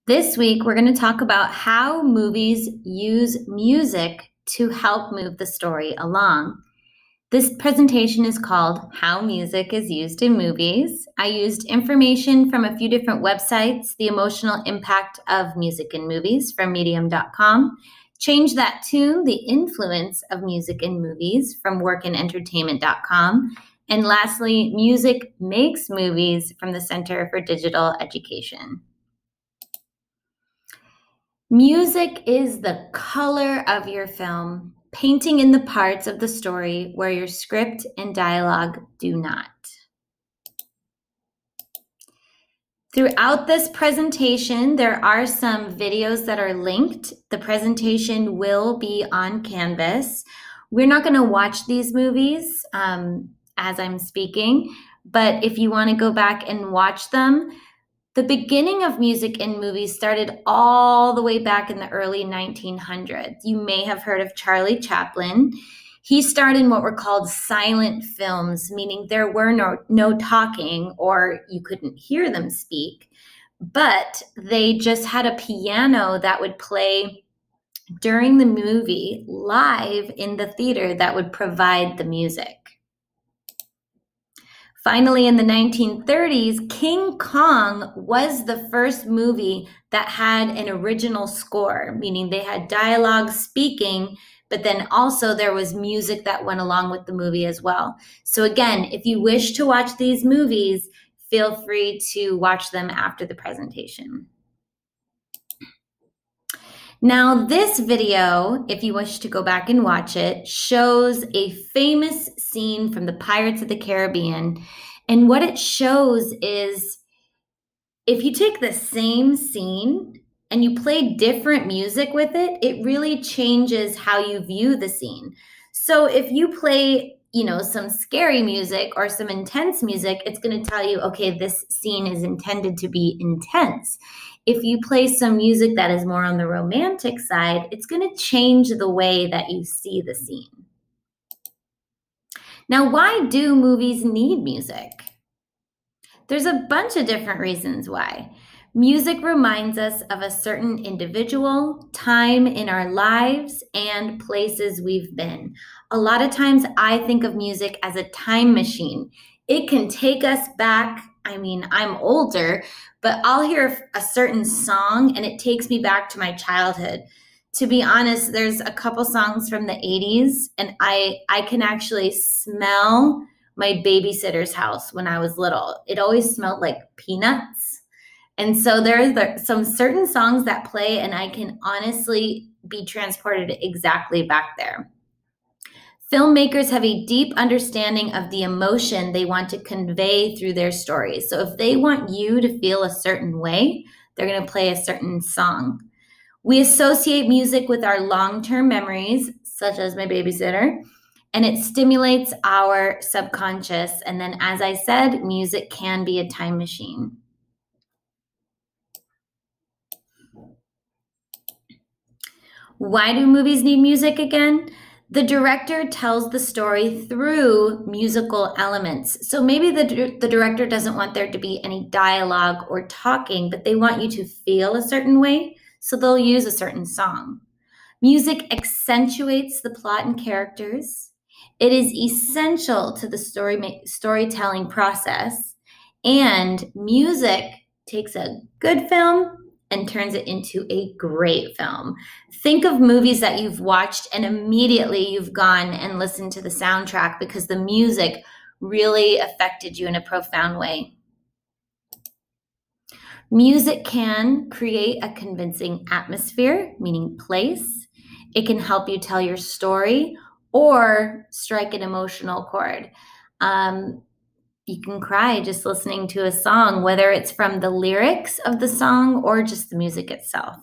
This week, we're going to talk about how movies use music to help move the story along. This presentation is called How Music is Used in Movies. I used information from a few different websites, the emotional impact of music in movies from medium.com, Change That Tune, the influence of music in movies from workandentertainment.com, and lastly, Music Makes Movies from the Center for Digital Education. Music is the color of your film, painting in the parts of the story where your script and dialogue do not. Throughout this presentation, there are some videos that are linked. The presentation will be on Canvas. We're not going to watch these movies as I'm speaking, but if you want to go back and watch them, the beginning of music in movies started all the way back in the early 1900s. You may have heard of Charlie Chaplin. He starred in what were called silent films, meaning there were no talking or you couldn't hear them speak, but they just had a piano that would play during the movie live in the theater that would provide the music. Finally, in the 1930s, King Kong was the first movie that had an original score, meaning they had dialogue speaking, but then also there was music that went along with the movie as well. So again, if you wish to watch these movies, feel free to watch them after the presentation. Now, this video, if you wish to go back and watch it, shows a famous scene from the Pirates of the Caribbean. And what it shows is if you take the same scene and you play different music with it, it really changes how you view the scene. So if you play, some scary music or some intense music, it's going to tell you, okay, this scene is intended to be intense. If you play some music that is more on the romantic side, it's going to change the way that you see the scene. Now, why do movies need music? There's a bunch of different reasons why. Music reminds us of a certain individual, time in our lives, and places we've been. A lot of times I think of music as a time machine. It can take us back. I'm older, but I'll hear a certain song and it takes me back to my childhood. To be honest, there's a couple songs from the 80s and I can actually smell my babysitter's house when I was little. It always smelled like peanuts. And so there's some certain songs that play and I can honestly be transported exactly back there. Filmmakers have a deep understanding of the emotion they want to convey through their stories. So if they want you to feel a certain way, they're going to play a certain song. We associate music with our long-term memories, such as my babysitter, and it stimulates our subconscious. And then, as I said, music can be a time machine. Why do movies need music again? The director tells the story through musical elements. So maybe the director doesn't want there to be any dialogue or talking, but they want you to feel a certain way, so they'll use a certain song. Music accentuates the plot and characters. It is essential to the storytelling process, and music takes a good film and turns it into a great film. Think of movies that you've watched and immediately you've gone and listened to the soundtrack because the music really affected you in a profound way. Music can create a convincing atmosphere, meaning place. It can help you tell your story or strike an emotional chord. You can cry just listening to a song, whether it's from the lyrics of the song or just the music itself.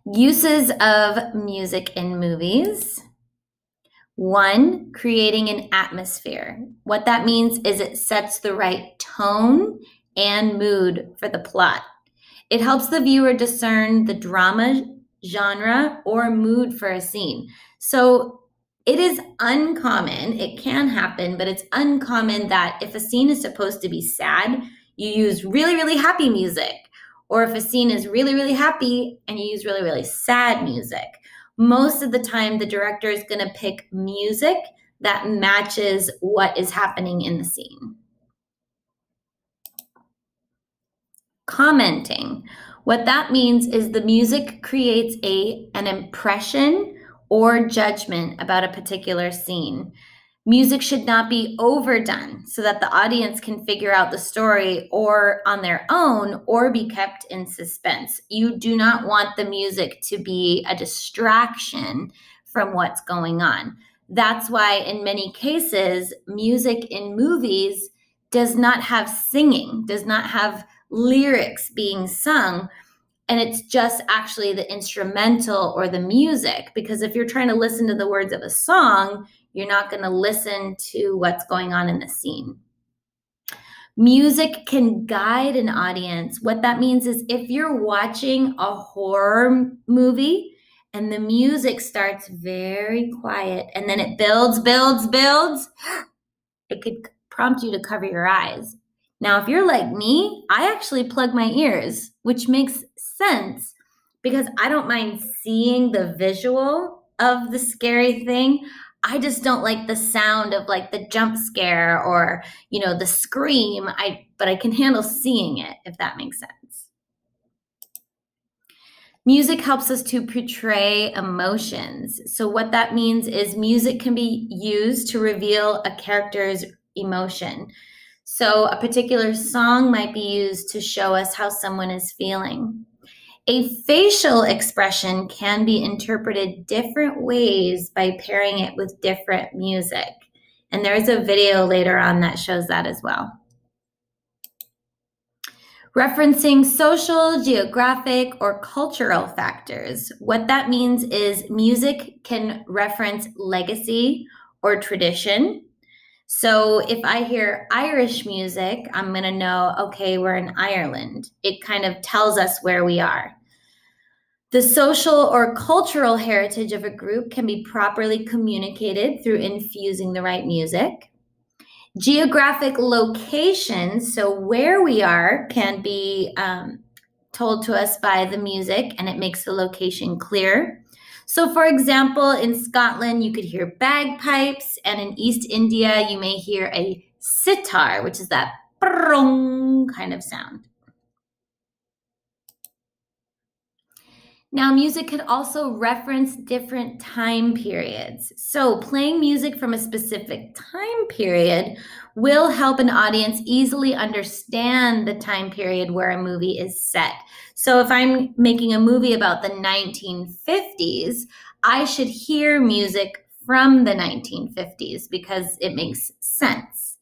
Uses of music in movies. 1, creating an atmosphere. What that means is it sets the right tone and mood for the plot. It helps the viewer discern the drama, genre, or mood for a scene. So it is uncommon, it can happen, but it's uncommon that if a scene is supposed to be sad, you use really, really happy music. or if a scene is really, really happy and you use really, really sad music. Most of the time, the director is going to pick music that matches what is happening in the scene. Commenting. What that means is the music creates an impression or judgment about a particular scene. Music should not be overdone so that the audience can figure out the story or on their own or be kept in suspense. You do not want the music to be a distraction from what's going on. That's why in many cases, music in movies does not have singing, does not have lyrics being sung, and it's just actually the instrumental or the music, because if you're trying to listen to the words of a song, you're not going to listen to what's going on in the scene. Music can guide an audience. What that means is if you're watching a horror movie and the music starts very quiet and then it builds, it could prompt you to cover your eyes. Now, if you're like me, I actually plug my ears, which makes sense because I don't mind seeing the visual of the scary thing. I just don't like the sound of like the jump scare or, the scream. But I can handle seeing it, if that makes sense. Music helps us to portray emotions. So what that means is music can be used to reveal a character's emotion. So a particular song might be used to show us how someone is feeling. A facial expression can be interpreted different ways by pairing it with different music. And there's a video later on that shows that as well. Referencing social, geographic, or cultural factors. What that means is music can reference legacy or tradition. So if I hear Irish music, I'm going to know, okay, we're in Ireland. It kind of tells us where we are. The social or cultural heritage of a group can be properly communicated through infusing the right music. Geographic locations, so where we are, can be told to us by the music, and it makes the location clear. So for example, in Scotland, you could hear bagpipes, and in East India, you may hear a sitar, which is that brong kind of sound. Now, music could also reference different time periods. So playing music from a specific time period will help an audience easily understand the time period where a movie is set. So if I'm making a movie about the 1950s, I should hear music from the 1950s because it makes sense.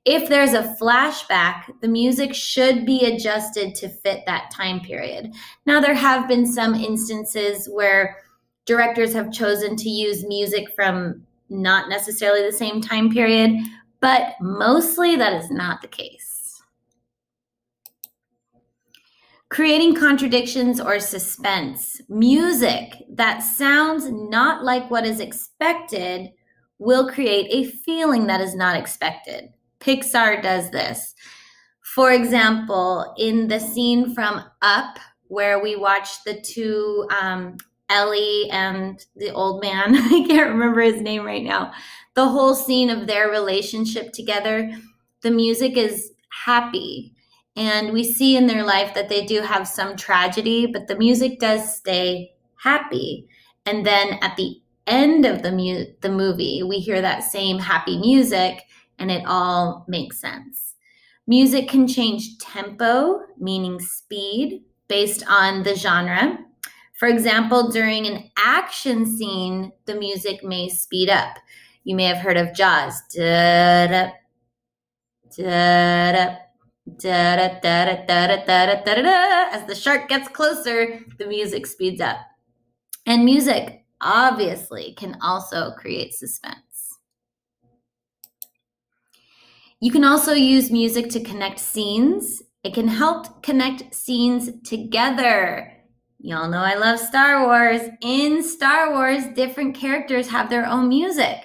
If there's a flashback, the music should be adjusted to fit that time period. Now, there have been some instances where directors have chosen to use music from not necessarily the same time period, but mostly that is not the case. Creating contradictions or suspense. Music that sounds not like what is expected will create a feeling that is not expected. Pixar does this. For example, in the scene from Up, where we watch the two, Ellie and the old man, I can't remember his name right now, the whole scene of their relationship together, the music is happy. And we see in their life that they do have some tragedy, but the music does stay happy. And then at the end of the movie, we hear that same happy music, and it all makes sense. Music can change tempo, meaning speed, based on the genre. For example, during an action scene, the music may speed up. You may have heard of Jaws. Da-da, da-da, da-da, da-da, da-da, da-da, da-da. As the shark gets closer, the music speeds up. And music, obviously, can also create suspense. You can also use music to connect scenes. It can help connect scenes together. Y'all know I love Star Wars. In Star Wars, different characters have their own music.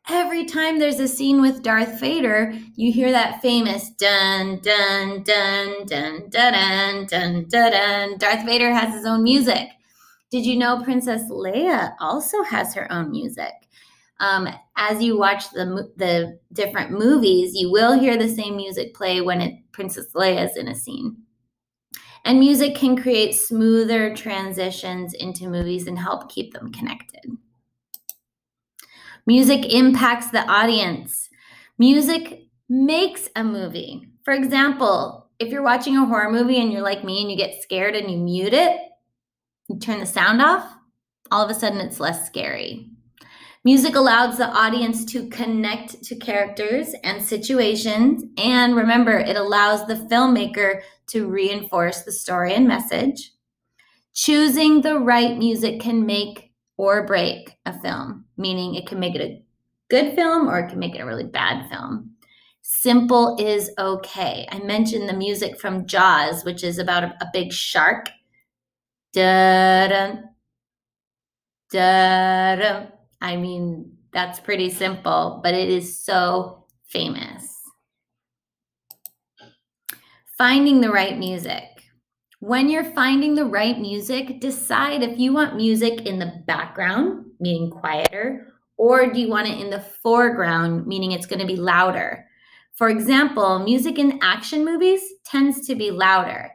every time there's a scene with Darth Vader, you hear that famous dun, dun, dun, dun, dun, dun, dun, dun, dun. Darth Vader has his own music. Did you know Princess Leia also has her own music? As you watch the different movies, you will hear the same music play when Princess Leia is in a scene. And music can create smoother transitions into movies and help keep them connected. Music impacts the audience. Music makes a movie. For example, if you're watching a horror movie and you're like me and you get scared and you mute it, you turn the sound off, all of a sudden it's less scary. Music allows the audience to connect to characters and situations, and remember, it allows the filmmaker to reinforce the story and message. Choosing the right music can make or break a film, meaning it can make it a good film or it can make it a really bad film. Simple is okay. I mentioned the music from Jaws, which is about a big shark. Da-dum, da-dum. I mean, that's pretty simple, but it is so famous. Finding the right music. When you're finding the right music, decide if you want music in the background, meaning quieter, or do you want it in the foreground, meaning it's going to be louder. For example, music in action movies tends to be louder.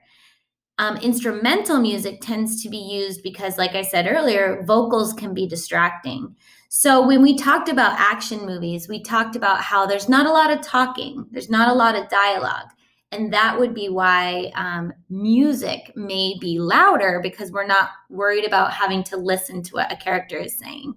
Instrumental music tends to be used because, like I said earlier, vocals can be distracting. So when we talked about action movies, we talked about how there's not a lot of talking, there's not a lot of dialogue. And that would be why music may be louder, because we're not worried about having to listen to what a character is saying.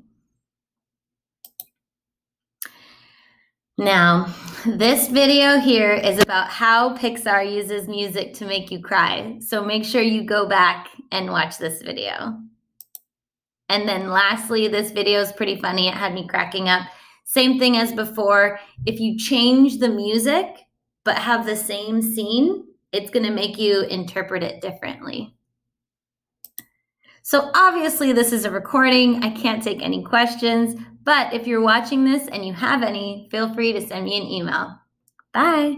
Now, this video here is about how Pixar uses music to make you cry. So make sure you go back and watch this video. And then lastly, this video is pretty funny. It had me cracking up. Same thing as before. If you change the music but have the same scene, it's going to make you interpret it differently. So obviously this is a recording. I can't take any questions, but if you're watching this and you have any, feel free to send me an email. Bye.